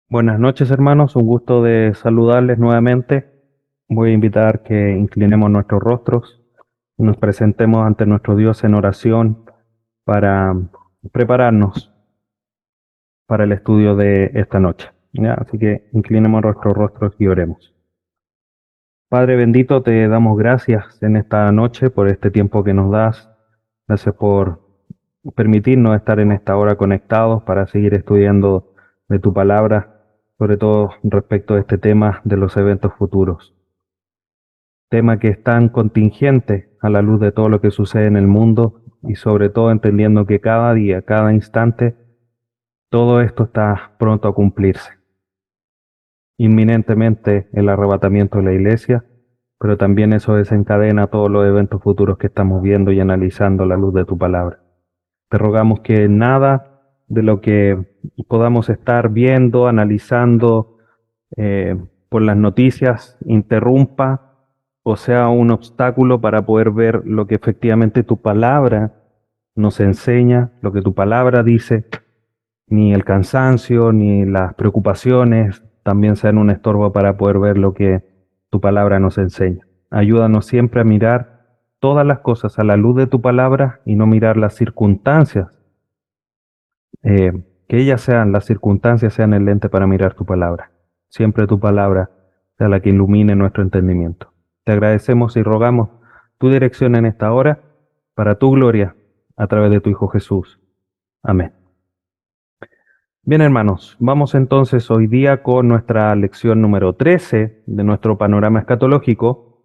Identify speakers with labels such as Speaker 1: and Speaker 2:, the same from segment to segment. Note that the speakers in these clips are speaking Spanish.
Speaker 1: Buenas noches, hermanos. Un gusto de saludarles nuevamente. Voy a invitar que inclinemos nuestros rostros y nos presentemos ante nuestro Dios en oración para prepararnos para el estudio de esta noche. ¿Ya? Así que inclinemos nuestros rostros y oremos. Padre bendito, te damos gracias en esta noche por este tiempo que nos das. Gracias por permitirnos estar en esta hora conectados para seguir estudiando de tu palabra, sobre todo respecto a este tema de los eventos futuros. Tema que es tan contingente a la luz de todo lo que sucede en el mundo y sobre todo entendiendo que cada día, cada instante, todo esto está pronto a cumplirse. Inminentemente el arrebatamiento de la iglesia, pero también eso desencadena todos los eventos futuros que estamos viendo y analizando a la luz de tu palabra. Te rogamos que nada de lo que podamos estar viendo, analizando por las noticias interrumpa o sea un obstáculo para poder ver lo que efectivamente tu palabra nos enseña, lo que tu palabra dice, ni el cansancio, ni las preocupaciones también sean un estorbo para poder ver lo que tu palabra nos enseña. Ayúdanos siempre a mirar todas las cosas a la luz de tu palabra y no mirar las circunstancias, eh, que las circunstancias sean el lente para mirar tu palabra. Siempre tu palabra sea la que ilumine nuestro entendimiento. Te agradecemos y rogamos tu dirección en esta hora para tu gloria a través de tu Hijo Jesús. Amén. Bien, hermanos, vamos entonces hoy día con nuestra lección número 13 de nuestro panorama escatológico.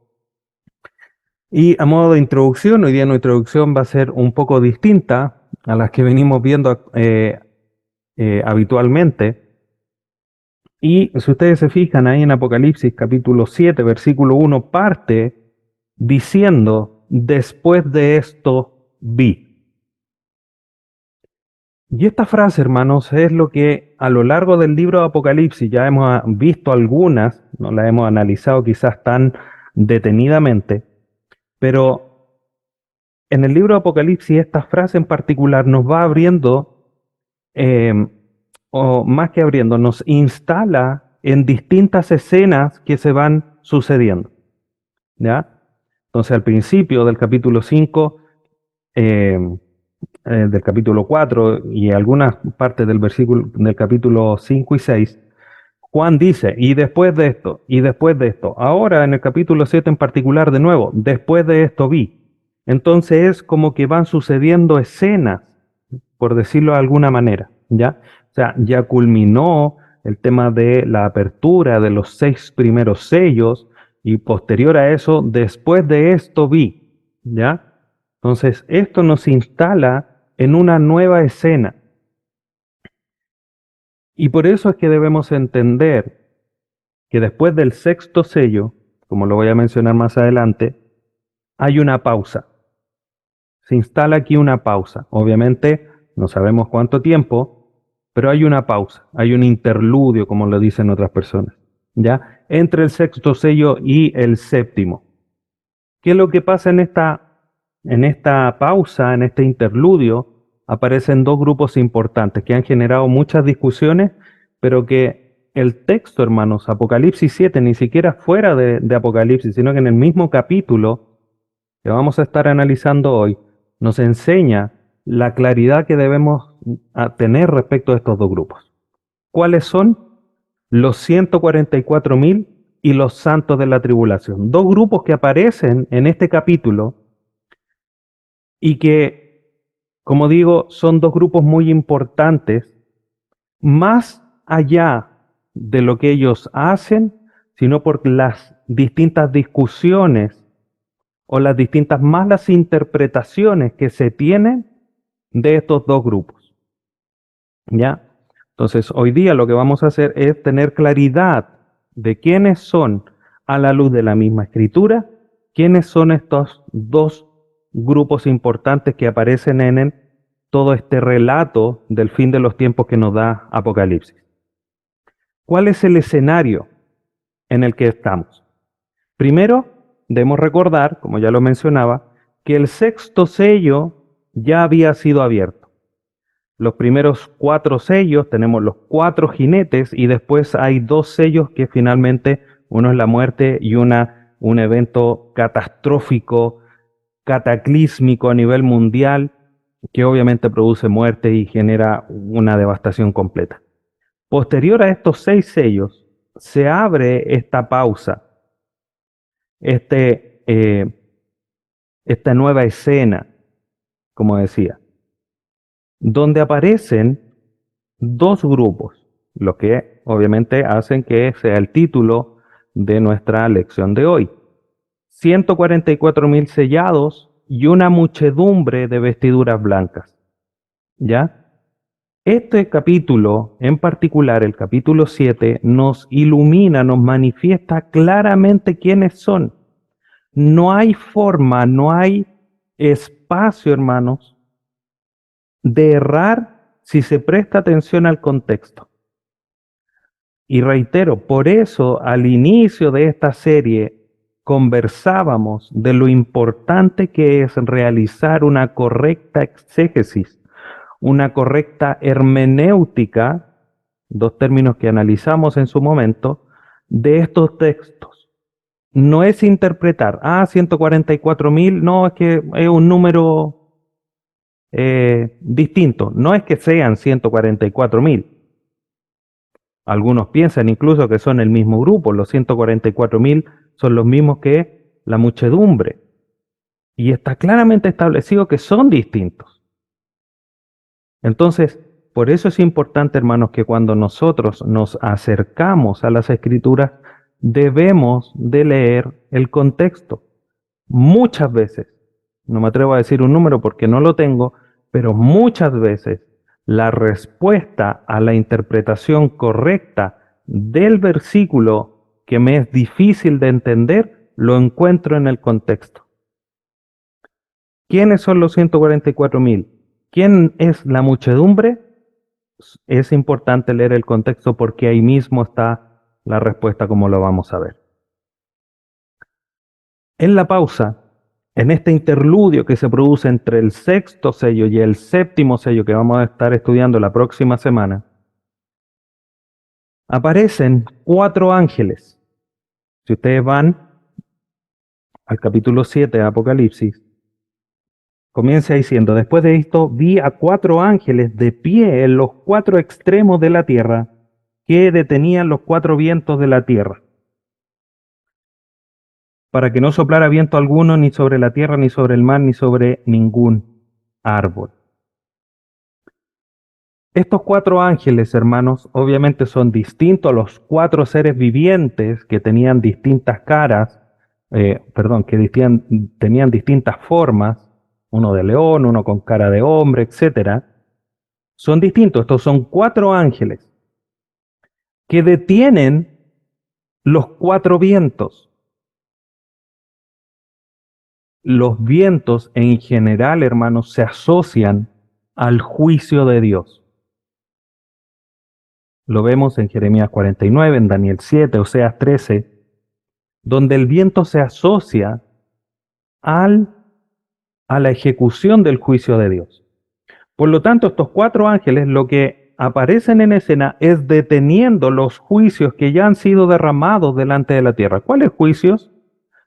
Speaker 1: Y a modo de introducción, hoy día nuestra introducción va a ser un poco distinta a las que venimos viendo habitualmente. Y si ustedes se fijan ahí en Apocalipsis capítulo 7, versículo 1, parte diciendo, después de esto vi. Y esta frase, hermanos, es lo que a lo largo del libro de Apocalipsis ya hemos visto algunas, no las hemos analizado quizás tan detenidamente, pero en el libro de Apocalipsis esta frase en particular nos va abriendo, eh, o más que abriendo, nos instala en distintas escenas que se van sucediendo. ¿Ya? Entonces al principio del capítulo 5, del capítulo 4 y algunas partes del versículo del capítulo 5 y 6, Juan dice, y después de esto, y después de esto. Ahora en el capítulo 7 en particular, de nuevo, después de esto vi. Entonces es como que van sucediendo escenas, por decirlo de alguna manera, ¿ya? O sea, ya culminó el tema de la apertura de los 6 primeros sellos y posterior a eso, después de esto vi, ¿ya? Entonces, esto nos instala en una nueva escena. Y por eso es que debemos entender que después del sexto sello, como lo voy a mencionar más adelante, hay una pausa. Se instala aquí una pausa. Obviamente no sabemos cuánto tiempo, pero hay una pausa, hay un interludio, como lo dicen otras personas, ¿ya? Entre el sexto sello y el séptimo. ¿Qué es lo que pasa en esta pausa, en este interludio? Aparecen dos grupos importantes que han generado muchas discusiones, pero que el texto, hermanos, Apocalipsis 7, ni siquiera fuera de Apocalipsis, sino que en el mismo capítulo que vamos a estar analizando hoy, nos enseña la claridad que debemos tener respecto a estos dos grupos. ¿Cuáles son? Los 144.000 y los santos de la tribulación. Dos grupos que aparecen en este capítulo y que, como digo, son dos grupos muy importantes, más allá de lo que ellos hacen, sino por las distintas discusiones o las distintas malas interpretaciones que se tienen de estos dos grupos. ¿Ya? Entonces, hoy día lo que vamos a hacer es tener claridad de quiénes son, a la luz de la misma escritura, quiénes son estos dos grupos importantes que aparecen en todo este relato del fin de los tiempos que nos da Apocalipsis. ¿Cuál es el escenario en el que estamos? Primero, debemos recordar, como ya lo mencionaba, que el sexto sello ya había sido abierto. los primeros 4 sellos, tenemos los 4 jinetes y después hay 2 sellos que finalmente uno es la muerte y un evento catastrófico, cataclísmico a nivel mundial que obviamente produce muerte y genera una devastación completa. Posterior a estos 6 sellos, se abre esta pausa, este, esta nueva escena, como decía, donde aparecen 2 grupos, lo que obviamente hacen que sea el título de nuestra lección de hoy. 144.000 sellados y una muchedumbre de vestiduras blancas. ¿Ya? Este capítulo, en particular el capítulo 7, nos ilumina, nos manifiesta claramente quiénes son. No hay forma, no hay espacio, hermanos, de errar si se presta atención al contexto. Y reitero, por eso al inicio de esta serie conversábamos de lo importante que es realizar una correcta exégesis, una correcta hermenéutica, 2 términos que analizamos en su momento, de estos textos. No es interpretar, 144.000, no, es que es un número distinto, no es que sean 144.000. Algunos piensan incluso que son el mismo grupo, los 144.000 son los mismos que la muchedumbre. Y está claramente establecido que son distintos. Entonces, por eso es importante, hermanos, que cuando nosotros nos acercamos a las Escrituras, debemos de leer el contexto. Muchas veces, no me atrevo a decir un número porque no lo tengo, pero muchas veces la respuesta a la interpretación correcta del versículo que me es difícil de entender, lo encuentro en el contexto. ¿Quiénes son los 144.000? ¿Quién es la muchedumbre? Es importante leer el contexto porque ahí mismo está la respuesta como lo vamos a ver. En la pausa, en este interludio que se produce entre el 6º sello y el 7º sello que vamos a estar estudiando la próxima semana, aparecen 4 ángeles. Si ustedes van al capítulo 7 de Apocalipsis, comienza diciendo, después de esto vi a 4 ángeles de pie en los 4 extremos de la tierra, que detenían los 4 vientos de la tierra, para que no soplara viento alguno ni sobre la tierra, ni sobre el mar, ni sobre ningún árbol. Estos 4 ángeles, hermanos, obviamente son distintos a los 4 seres vivientes que tenían distintas caras, que tenían distintas formas, uno de león, uno con cara de hombre, etc. Son distintos, estos son 4 ángeles que detienen los 4 vientos. Los vientos en general, hermanos, se asocian al juicio de Dios. Lo vemos en Jeremías 49, en Daniel 7, Oseas 13, donde el viento se asocia a la ejecución del juicio de Dios. Por lo tanto, estos 4 ángeles lo que aparecen en escena es deteniendo los juicios que ya han sido derramados delante de la tierra. ¿Cuáles juicios?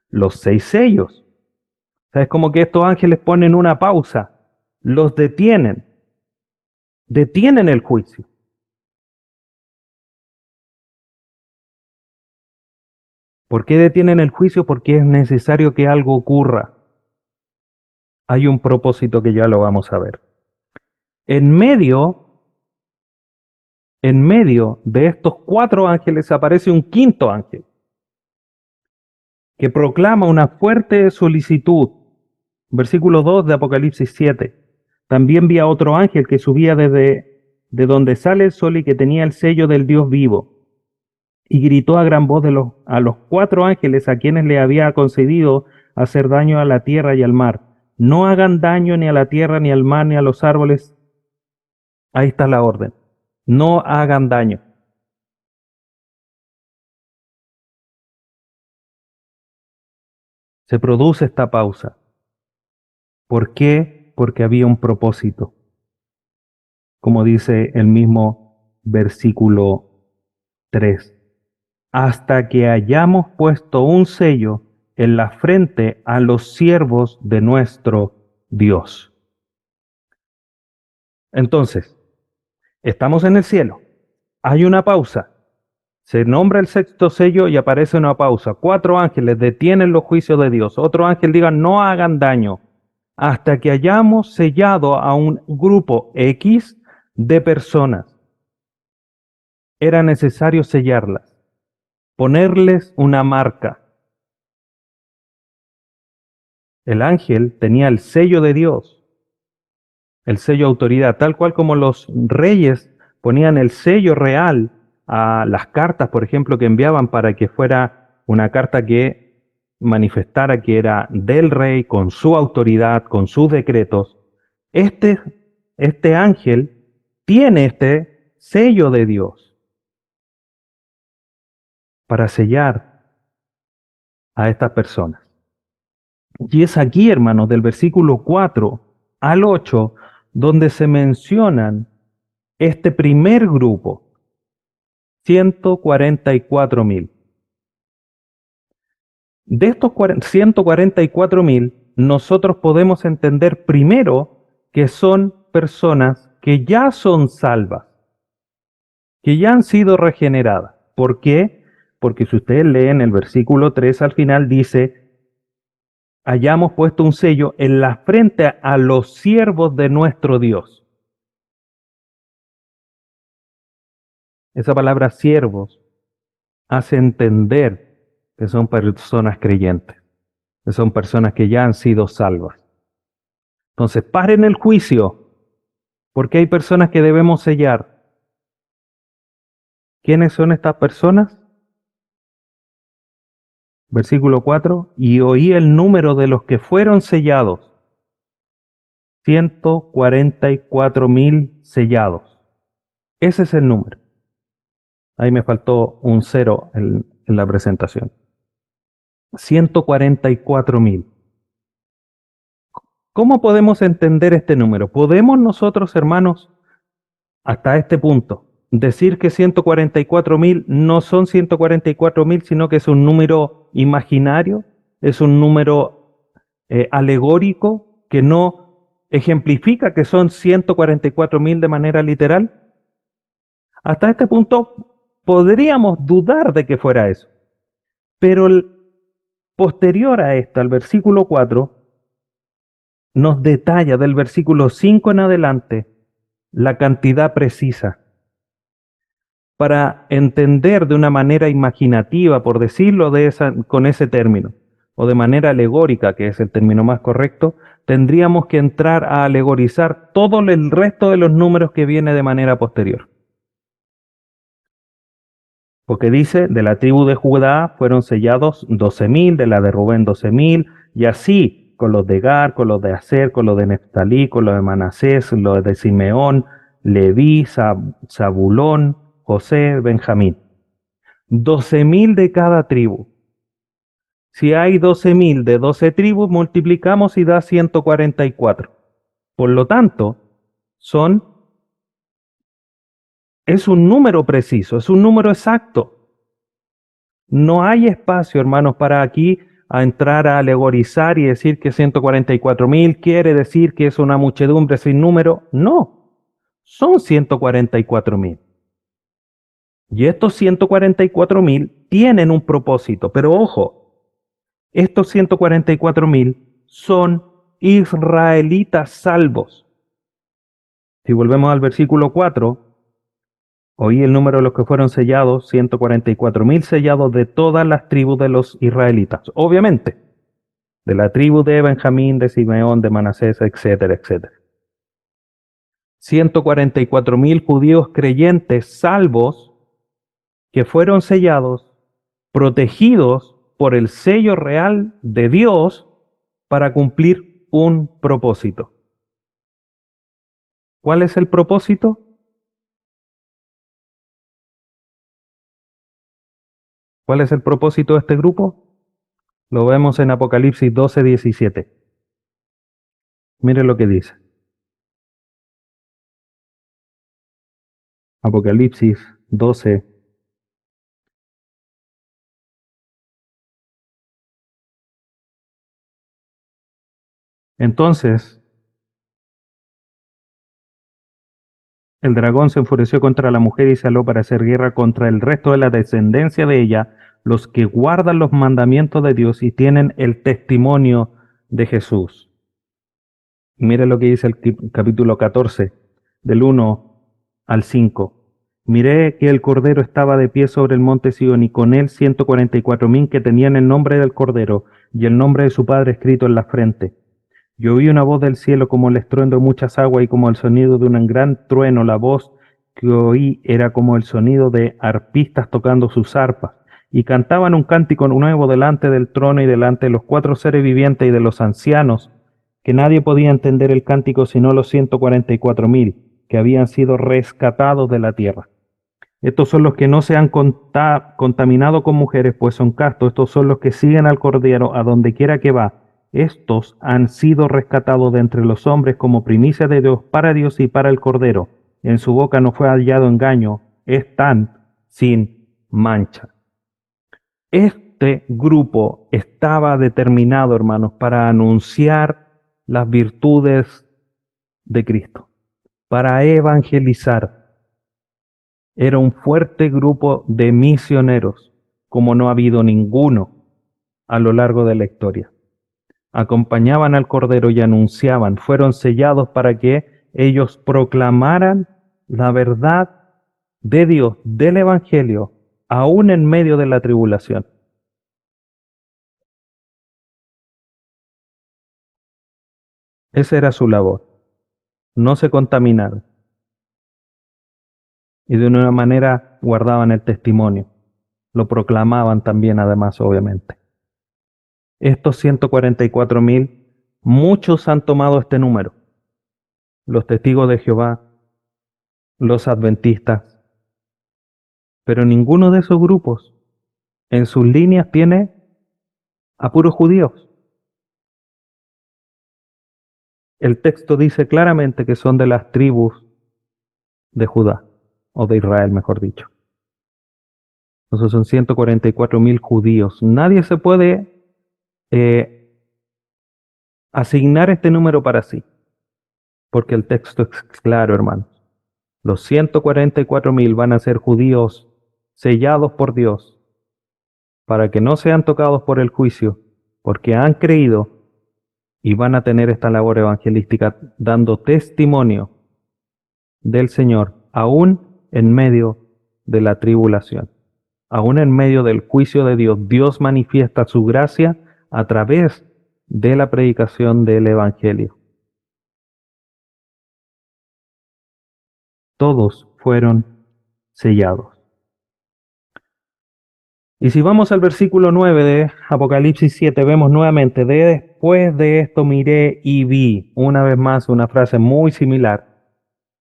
Speaker 1: Los 6 sellos. O sea, es como que estos ángeles ponen una pausa, los detienen el juicio. ¿Por qué detienen el juicio? Porque es necesario que algo ocurra. Hay un propósito que ya lo vamos a ver. En medio de estos 4 ángeles aparece un 5.º ángel que proclama una fuerte solicitud. Versículo 2 de Apocalipsis 7. También vi a otro ángel que subía de donde sale el sol y que tenía el sello del Dios vivo. Y gritó a gran voz a los 4 ángeles a quienes le había concedido hacer daño a la tierra y al mar. No hagan daño ni a la tierra, ni al mar, ni a los árboles. Ahí está la orden. No hagan daño. Se produce esta pausa. ¿Por qué? Porque había un propósito. como dice el mismo versículo 3. Hasta que hayamos puesto un sello en la frente a los siervos de nuestro Dios. Entonces, estamos en el cielo. Hay una pausa. Se nombra el sexto sello y aparece una pausa. 4 ángeles detienen los juicios de Dios. Otro ángel diga, no hagan daño. Hasta que hayamos sellado a un grupo X de personas. Era necesario sellarlas, ponerles una marca. El ángel tenía el sello de Dios, el sello de autoridad, tal cual como los reyes ponían el sello real a las cartas, por ejemplo, que enviaban para que fuera una carta que manifestara que era del rey, con su autoridad, con sus decretos. Este, este ángel tiene este sello de Dios para sellar a estas personas. Y es aquí, hermanos, del versículo 4 al 8, donde se mencionan este primer grupo, 144.000. De estos 144.000, nosotros podemos entender primero que son personas que ya son salvas, que ya han sido regeneradas. ¿Por qué? Porque si ustedes leen el versículo 3 al final dice, hayamos puesto un sello en la frente a los siervos de nuestro Dios. Esa palabra siervos hace entender que son personas creyentes, que son personas que ya han sido salvas. Entonces, paren el juicio, porque hay personas que debemos sellar. ¿Quiénes son estas personas? Versículo 4, y oí el número de los que fueron sellados, 144.000 sellados. Ese es el número. Ahí me faltó un cero en la presentación. 144.000. ¿Cómo podemos entender este número? ¿Podemos nosotros, hermanos, hasta este punto, decir que 144.000 no son 144.000, sino que es un número imaginario, es un número alegórico que no ejemplifica que son 144.000 de manera literal? Hasta este punto podríamos dudar de que fuera eso. Pero posterior a esto, al versículo 4, nos detalla del versículo 5 en adelante la cantidad precisa para entender de una manera imaginativa, por decirlo con ese término, o de manera alegórica, que es el término más correcto, tendríamos que entrar a alegorizar todo el resto de los números que viene de manera posterior. Porque dice, de la tribu de Judá fueron sellados 12.000, de la de Rubén 12.000, y así con los de Gar, con los de Aser, con los de Neftalí, con los de Manasés, los de Simeón, Leví, Zabulón, José, Benjamín. 12.000 de cada tribu. Si hay 12.000 de 12 tribus, multiplicamos y da 144. Por lo tanto, es un número preciso, es un número exacto. No hay espacio, hermanos, para aquí a entrar a alegorizar y decir que 144.000 quiere decir que es una muchedumbre sin número. No, son 144.000. Y estos 144.000 tienen un propósito, pero ojo, estos 144.000 son israelitas salvos. Si volvemos al versículo 4, oí el número de los que fueron sellados, 144.000 sellados de todas las tribus de los israelitas. Obviamente, de la tribu de Benjamín, de Simeón, de Manasés, etcétera, etcétera. 144.000 judíos creyentes salvos que fueron sellados, protegidos por el sello real de Dios para cumplir un propósito. ¿Cuál es el propósito? ¿Cuál es el propósito de este grupo? Lo vemos en Apocalipsis 12:17. Mire lo que dice. Apocalipsis 12. Entonces, el dragón se enfureció contra la mujer y se aló para hacer guerra contra el resto de la descendencia de ella, los que guardan los mandamientos de Dios y tienen el testimonio de Jesús. Y mire lo que dice el capítulo 14, del 1 al 5. Miré que el Cordero estaba de pie sobre el monte Sión y con él 144,000 que tenían el nombre del Cordero y el nombre de su Padre escrito en la frente. Yo oí una voz del cielo como el estruendo de muchas aguas y como el sonido de un gran trueno. La voz que oí era como el sonido de arpistas tocando sus arpas, y cantaban un cántico nuevo delante del trono y delante de los 4 seres vivientes y de los ancianos, que nadie podía entender el cántico sino los 144,000 que habían sido rescatados de la tierra. Estos son los que no se han contaminado con mujeres, pues son castos. Estos son los que siguen al Cordero a donde quiera que va. Estos han sido rescatados de entre los hombres como primicia de Dios y para el Cordero. En su boca no fue hallado engaño, están sin mancha. Este grupo estaba determinado, hermanos, para anunciar las virtudes de Cristo, para evangelizar. Era un fuerte grupo de misioneros, como no ha habido ninguno a lo largo de la historia. Acompañaban al Cordero y anunciaban, fueron sellados para que ellos proclamaran la verdad de Dios, del Evangelio, aún en medio de la tribulación. Esa era su labor. No se contaminaron. Y de una manera guardaban el testimonio. Lo proclamaban también, además, obviamente. Estos 144,000, muchos han tomado este número. Los testigos de Jehová, los adventistas. Pero ninguno de esos grupos en sus líneas tiene a puros judíos. El texto dice claramente que son de las tribus de Judá, o de Israel, mejor dicho. Entonces son 144,000 judíos. Nadie se puede asignar este número para sí, porque el texto es claro, hermanos. Los 144,000 van a ser judíos sellados por Dios para que no sean tocados por el juicio, porque han creído y van a tener esta labor evangelística dando testimonio del Señor, aún en medio de la tribulación, aún en medio del juicio de Dios. Dios manifiesta su gracia a través de la predicación del Evangelio. Todos fueron sellados. Y si vamos al versículo 9 de Apocalipsis 7, vemos nuevamente, después de esto miré y vi, una vez más una frase muy similar,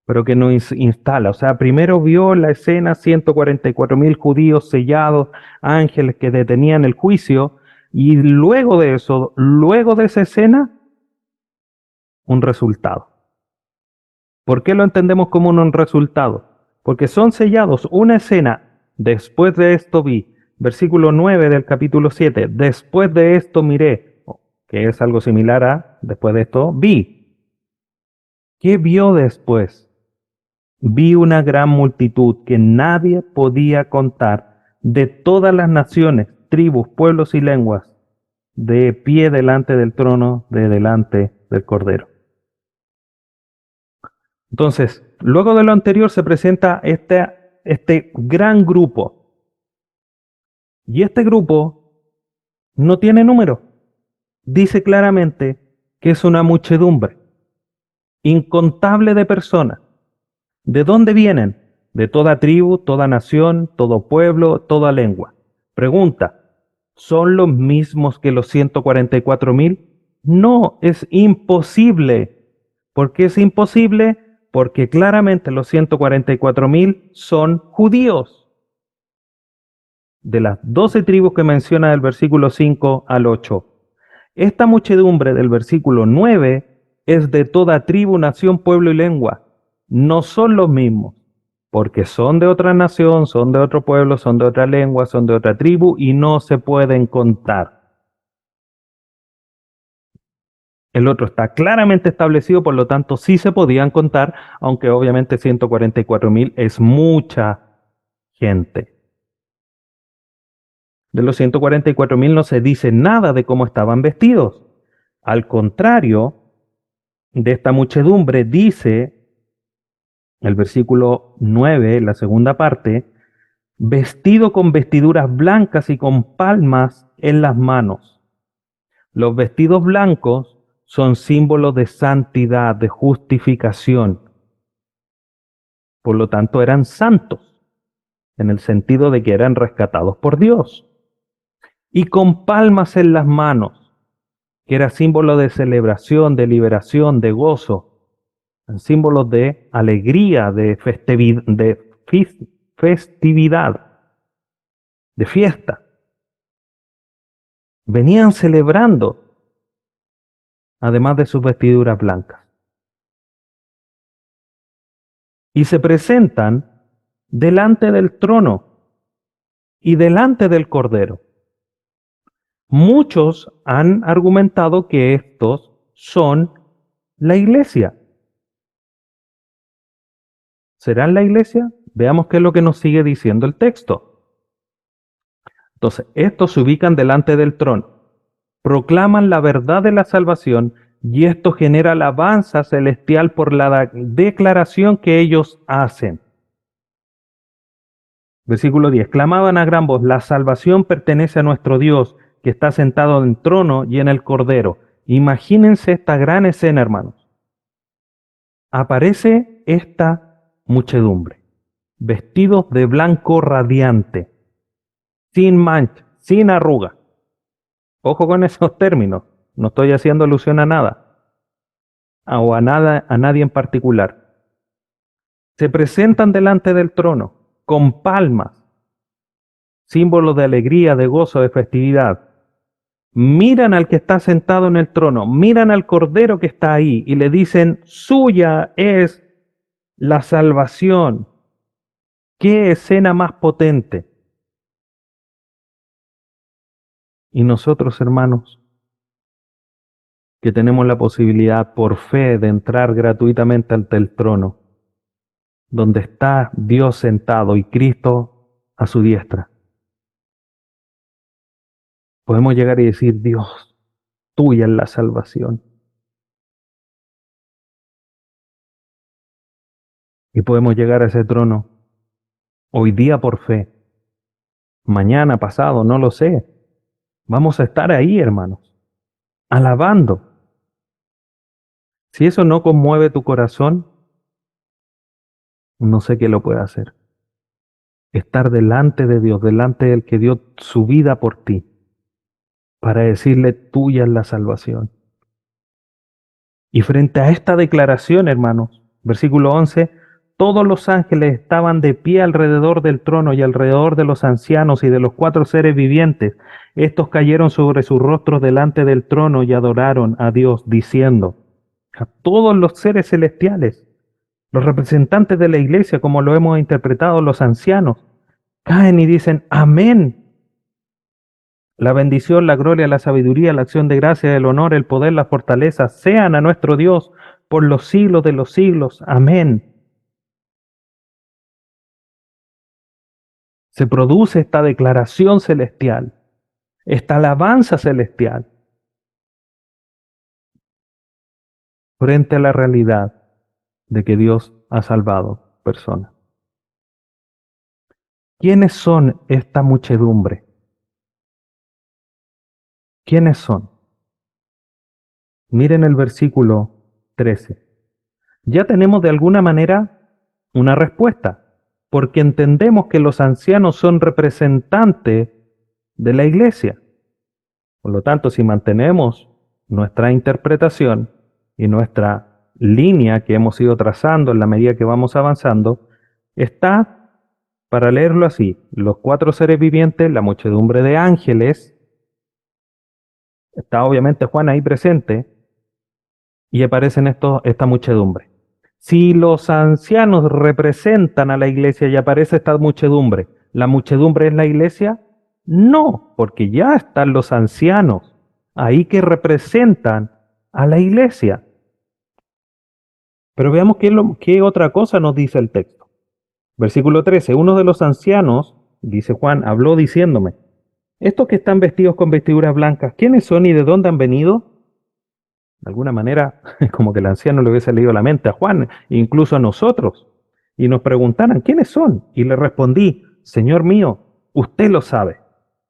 Speaker 1: pero que nos instala. O sea, primero vio la escena, 144,000 judíos sellados, ángeles que detenían el juicio, y luego de eso, luego de esa escena, un resultado. ¿Por qué lo entendemos como un resultado? Porque son sellados, una escena, después de esto vi. Versículo 9 del capítulo 7, después de esto miré, que es algo similar a después de esto vi. ¿Qué vio después? Vi una gran multitud que nadie podía contar, de todas las naciones, tribus, pueblos y lenguas, de pie delante del trono, delante del Cordero. Entonces, luego de lo anterior se presenta este gran grupo. Y este grupo no tiene número. Dice claramente que es una muchedumbre incontable de personas. ¿De dónde vienen? De toda tribu, toda nación, todo pueblo, toda lengua. Pregunta, ¿son los mismos que los 144,000? No, es imposible. ¿Por qué es imposible? Porque claramente los 144,000 son judíos. De las 12 tribus que menciona del versículo 5 al 8. Esta muchedumbre del versículo 9 es de toda tribu, nación, pueblo y lengua. No son los mismos. porque son de otra nación, son de otro pueblo, son de otra lengua, son de otra tribu y no se pueden contar. El otro está claramente establecido, por lo tanto sí se podían contar, aunque obviamente 144.000 es mucha gente. De los 144.000 no se dice nada de cómo estaban vestidos. Al contrario, de esta muchedumbre dice el versículo 9, la segunda parte, vestido con vestiduras blancas y con palmas en las manos. Los vestidos blancos son símbolos de santidad, de justificación. Por lo tanto, eran santos, en el sentido de que eran rescatados por Dios. Y con palmas en las manos, que era símbolo de celebración, de liberación, de gozo, símbolos de alegría, de festividad, de fiesta. Venían celebrando, además de sus vestiduras blancas. Y se presentan delante del trono y delante del Cordero. Muchos han argumentado que estos son la iglesia. ¿Serán la iglesia? Veamos qué es lo que nos sigue diciendo el texto. Entonces, estos se ubican delante del trono, proclaman la verdad de la salvación y esto genera alabanza celestial por la declaración que ellos hacen. Versículo 10. Clamaban a gran voz, la salvación pertenece a nuestro Dios, que está sentado en el trono y en el Cordero. Imagínense esta gran escena, hermanos. Aparece esta muchedumbre, vestidos de blanco radiante, sin mancha, sin arruga. Ojo con esos términos, no estoy haciendo alusión a nada, o a nada, a nadie en particular. Se presentan delante del trono con palmas, símbolo de alegría, de gozo, de festividad. Miran al que está sentado en el trono, miran al Cordero que está ahí y le dicen, suya es la salvación. ¿Qué escena más potente? Y nosotros, hermanos, que tenemos la posibilidad por fe de entrar gratuitamente ante el trono, donde está Dios sentado y Cristo a su diestra, podemos llegar y decir, Dios, tuya es la salvación. Y podemos llegar a ese trono hoy día por fe, mañana, pasado, no lo sé. Vamos a estar ahí, hermanos, alabando. Si eso no conmueve tu corazón, no sé qué lo puede hacer. Estar delante de Dios, delante del que dio su vida por ti, para decirle, tuya es la salvación. Y frente a esta declaración, hermanos, versículo 11, todos los ángeles estaban de pie alrededor del trono y alrededor de los ancianos y de los 4 seres vivientes. Estos cayeron sobre sus rostros delante del trono y adoraron a Dios, diciendo, a todos los seres celestiales, los representantes de la iglesia, como lo hemos interpretado los ancianos, caen y dicen, amén. La bendición, la gloria, la sabiduría, la acción de gracia, el honor, el poder, la fortaleza, sean a nuestro Dios por los siglos de los siglos. Amén. Se produce esta declaración celestial, esta alabanza celestial, frente a la realidad de que Dios ha salvado personas. ¿Quiénes son esta muchedumbre? ¿Quiénes son? Miren el versículo 13. Ya tenemos de alguna manera una respuesta, porque entendemos que los ancianos son representantes de la iglesia. Por lo tanto, si mantenemos nuestra interpretación y nuestra línea que hemos ido trazando en la medida que vamos avanzando, está, para leerlo así, los 4 seres vivientes, la muchedumbre de ángeles, está obviamente Juan ahí presente, y aparecen esta muchedumbre. Si los ancianos representan a la iglesia y aparece esta muchedumbre, ¿la muchedumbre es la iglesia? No, porque ya están los ancianos ahí que representan a la iglesia. Pero veamos qué otra cosa nos dice el texto. Versículo 13, uno de los ancianos, dice Juan, habló diciéndome, estos que están vestidos con vestiduras blancas, ¿quiénes son y de dónde han venido? De alguna manera, como que el anciano le hubiese leído la mente a Juan, incluso a nosotros, y nos preguntaran, ¿quiénes son? Y le respondí, Señor mío, usted lo sabe.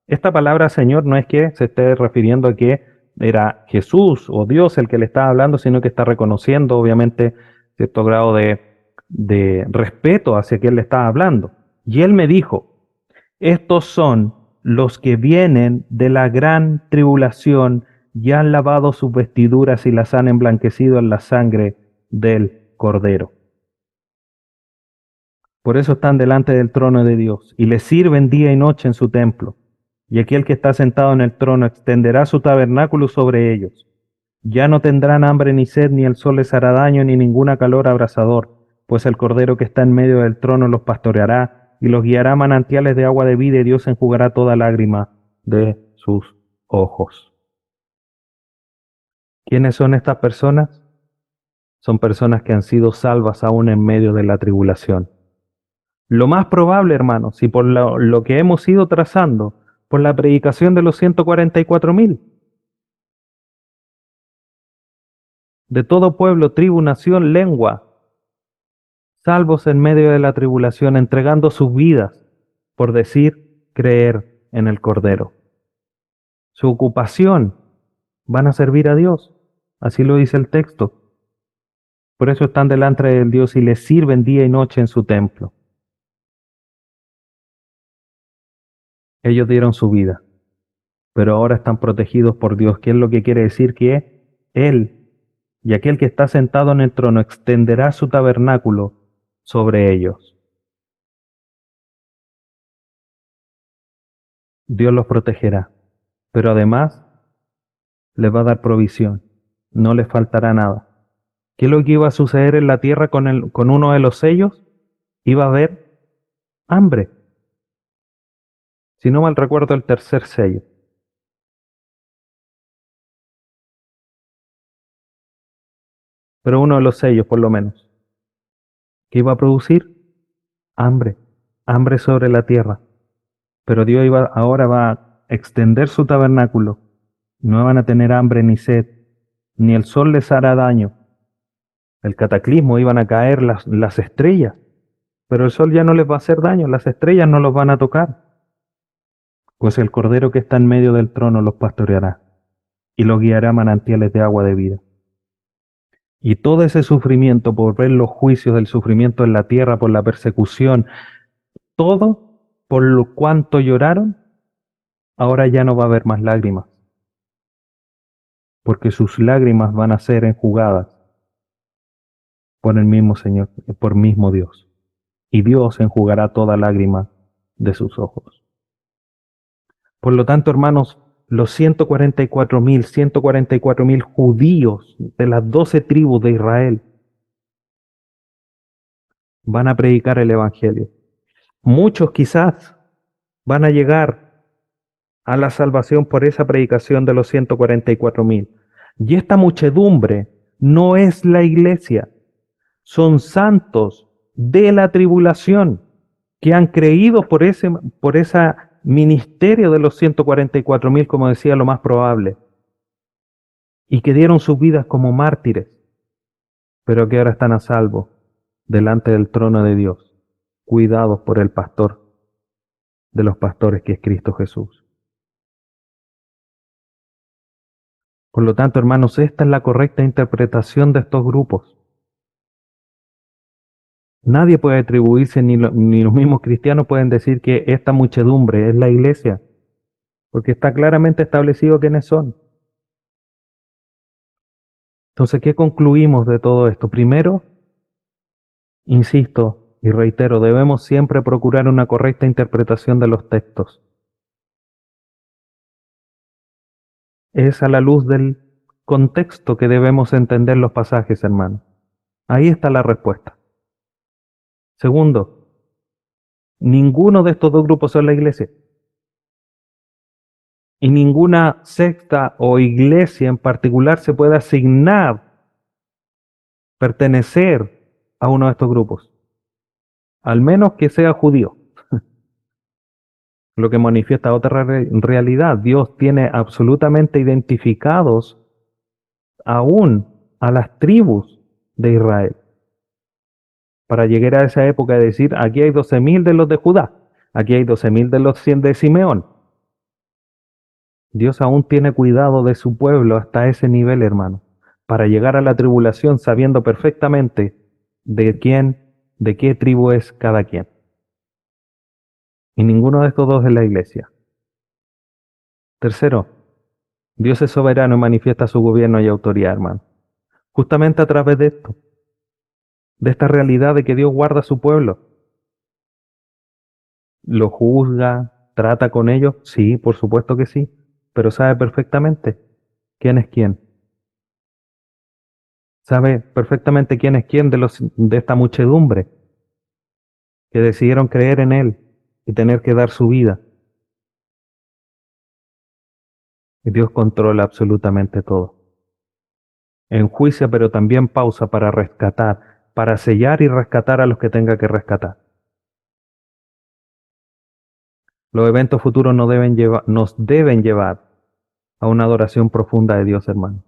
Speaker 1: Esta palabra Señor no es que se esté refiriendo a que era Jesús o Dios el que le estaba hablando, sino que está reconociendo, obviamente, cierto grado de respeto hacia quien le estaba hablando. Y él me dijo, estos son los que vienen de la gran tribulación y han lavado sus vestiduras y las han emblanquecido en la sangre del Cordero. Por eso están delante del trono de Dios y le sirven día y noche en su templo. Y aquel que está sentado en el trono extenderá su tabernáculo sobre ellos. Ya no tendrán hambre ni sed, ni el sol les hará daño, ni ninguna calor abrasador, pues el Cordero que está en medio del trono los pastoreará y los guiará a manantiales de agua de vida, y Dios enjugará toda lágrima de sus ojos. ¿Quiénes son estas personas? Son personas que han sido salvas aún en medio de la tribulación. Lo más probable, hermanos, y por lo que hemos ido trazando, por la predicación de los 144.000, de todo pueblo, tribu, nación, lengua, salvos en medio de la tribulación, entregando sus vidas por decir, creer en el Cordero. Su ocupación, van a servir a Dios, así lo dice el texto. Por eso están delante de Dios y le sirven día y noche en su templo. Ellos dieron su vida, pero ahora están protegidos por Dios, que es lo que quiere decir que Él y aquel que está sentado en el trono extenderá su tabernáculo sobre ellos. Dios los protegerá, pero además les va a dar provisión, no les faltará nada. ¿Qué es lo que iba a suceder en la tierra con uno de los sellos? Iba a haber hambre. Si no mal recuerdo, el tercer sello. Pero uno de los sellos, por lo menos, que iba a producir hambre, hambre sobre la tierra. Pero Dios ahora va a extender su tabernáculo. No van a tener hambre ni sed, ni el sol les hará daño. El cataclismo, iban a caer las estrellas, pero el sol ya no les va a hacer daño, las estrellas no los van a tocar, pues el Cordero que está en medio del trono los pastoreará y los guiará a manantiales de agua de vida. Y todo ese sufrimiento por ver los juicios del sufrimiento en la tierra, por la persecución, todo por lo cuanto lloraron, ahora ya no va a haber más lágrimas, porque sus lágrimas van a ser enjugadas por el mismo Señor, por mismo Dios. Y Dios enjugará toda lágrima de sus ojos. Por lo tanto, hermanos, los 144.000 judíos de las 12 tribus de Israel van a predicar el Evangelio. Muchos quizás van a llegar a la salvación por esa predicación de los 144.000. Y esta muchedumbre no es la iglesia, son santos de la tribulación que han creído por ese ministerio de los 144.000, como decía, lo más probable, y que dieron sus vidas como mártires, pero que ahora están a salvo delante del trono de Dios, cuidados por el pastor de los pastores, que es Cristo Jesús. Por lo tanto, hermanos, esta es la correcta interpretación de estos grupos. Nadie puede atribuirse, ni los mismos cristianos pueden decir que esta muchedumbre es la iglesia, porque está claramente establecido quiénes son. Entonces, ¿qué concluimos de todo esto? Primero, insisto y reitero, debemos siempre procurar una correcta interpretación de los textos. Es a la luz del contexto que debemos entender los pasajes, hermanos. Ahí está la respuesta. Segundo, ninguno de estos dos grupos son la iglesia. Y ninguna secta o iglesia en particular se puede asignar pertenecer a uno de estos grupos, al menos que sea judío, lo que manifiesta otra realidad. Dios tiene absolutamente identificados aún a las tribus de Israel, para llegar a esa época y decir, aquí hay 12.000 de los de Judá, aquí hay 12.000 de los 100 de Simeón. Dios aún tiene cuidado de su pueblo hasta ese nivel, hermano, para llegar a la tribulación sabiendo perfectamente de qué tribu es cada quien. Y ninguno de estos dos es la iglesia. Tercero, Dios es soberano y manifiesta su gobierno y autoridad, hermano. Justamente a través de esto, de esta realidad de que Dios guarda a su pueblo. ¿Lo juzga, trata con ellos? Sí, por supuesto que sí, pero sabe perfectamente quién es quién. Sabe perfectamente quién es quién de esta muchedumbre que decidieron creer en Él y tener que dar su vida. Y Dios controla absolutamente todo. Enjuicia, pero también pausa para rescatar, para sellar y rescatar a los que tenga que rescatar. Los eventos futuros nos deben llevar a una adoración profunda de Dios, hermano.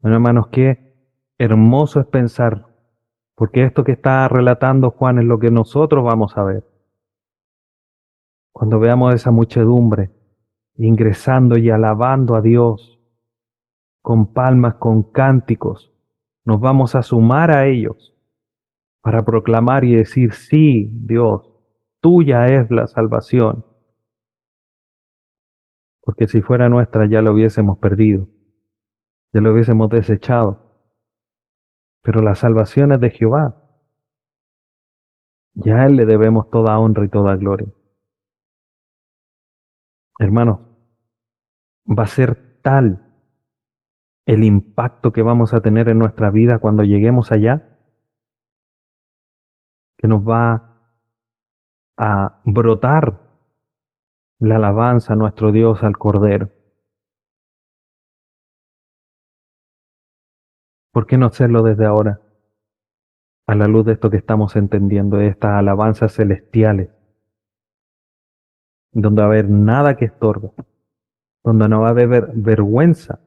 Speaker 1: Bueno, hermanos, qué hermoso es pensar, porque esto que está relatando Juan es lo que nosotros vamos a ver. Cuando veamos esa muchedumbre ingresando y alabando a Dios con palmas, con cánticos, nos vamos a sumar a ellos para proclamar y decir, sí, Dios, tuya es la salvación. Porque si fuera nuestra ya lo hubiésemos perdido, ya lo hubiésemos desechado. Pero la salvación es de Jehová. Ya a Él le debemos toda honra y toda gloria. Hermanos, va a ser tal el impacto que vamos a tener en nuestra vida cuando lleguemos allá, que nos va a brotar la alabanza a nuestro Dios, al Cordero. ¿Por qué no hacerlo desde ahora? A la luz de esto que estamos entendiendo, de estas alabanzas celestiales, donde va a haber nada que estorbe, donde no va a haber vergüenza,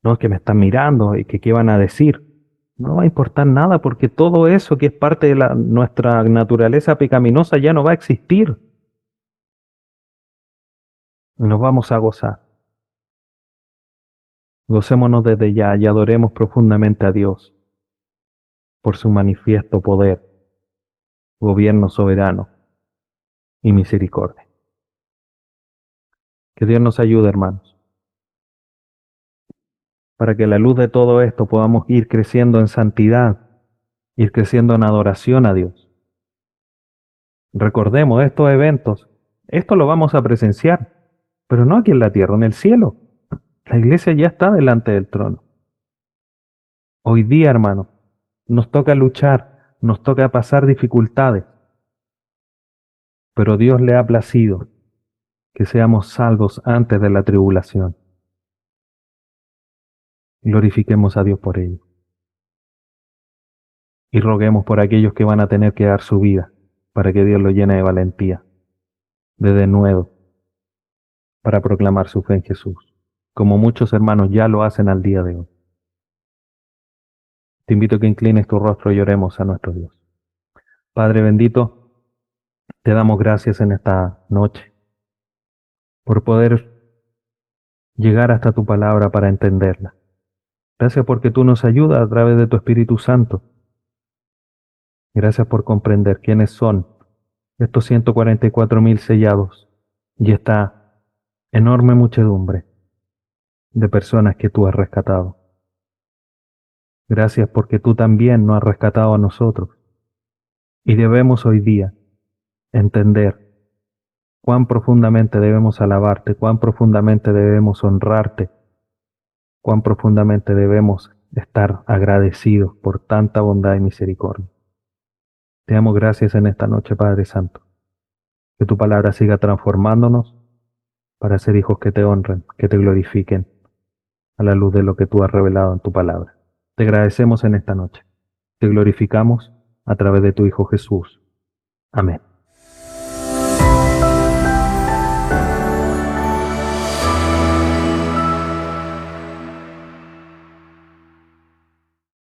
Speaker 1: no es que me están mirando y que qué van a decir. No va a importar nada porque todo eso que es parte de nuestra naturaleza pecaminosa ya no va a existir. Nos vamos a gozar. Gocémonos desde ya y adoremos profundamente a Dios por su manifiesto poder, gobierno soberano y misericordia. Que Dios nos ayude, hermanos, para que a la luz de todo esto podamos ir creciendo en santidad, ir creciendo en adoración a Dios. Recordemos estos eventos, esto lo vamos a presenciar, pero no aquí en la tierra, en el cielo. La iglesia ya está delante del trono. Hoy día, hermanos, nos toca luchar, nos toca pasar dificultades, pero Dios le ha placido que seamos salvos antes de la tribulación. Glorifiquemos a Dios por ello. Y roguemos por aquellos que van a tener que dar su vida para que Dios lo llene de valentía, de denuedo, para proclamar su fe en Jesús, como muchos hermanos ya lo hacen al día de hoy. Te invito a que inclines tu rostro y oremos a nuestro Dios. Padre bendito, te damos gracias en esta noche por poder llegar hasta tu palabra para entenderla. Gracias porque tú nos ayudas a través de tu Espíritu Santo. Gracias por comprender quiénes son estos 144.000 sellados y esta enorme muchedumbre de personas que tú has rescatado. Gracias porque tú también nos has rescatado a nosotros y debemos hoy día entender cuán profundamente debemos alabarte, cuán profundamente debemos honrarte, cuán profundamente debemos estar agradecidos por tanta bondad y misericordia. Te damos gracias en esta noche, Padre Santo. Que tu palabra siga transformándonos para ser hijos que te honren, que te glorifiquen a la luz de lo que tú has revelado en tu palabra. Te agradecemos en esta noche. Te glorificamos a través de tu Hijo Jesús. Amén.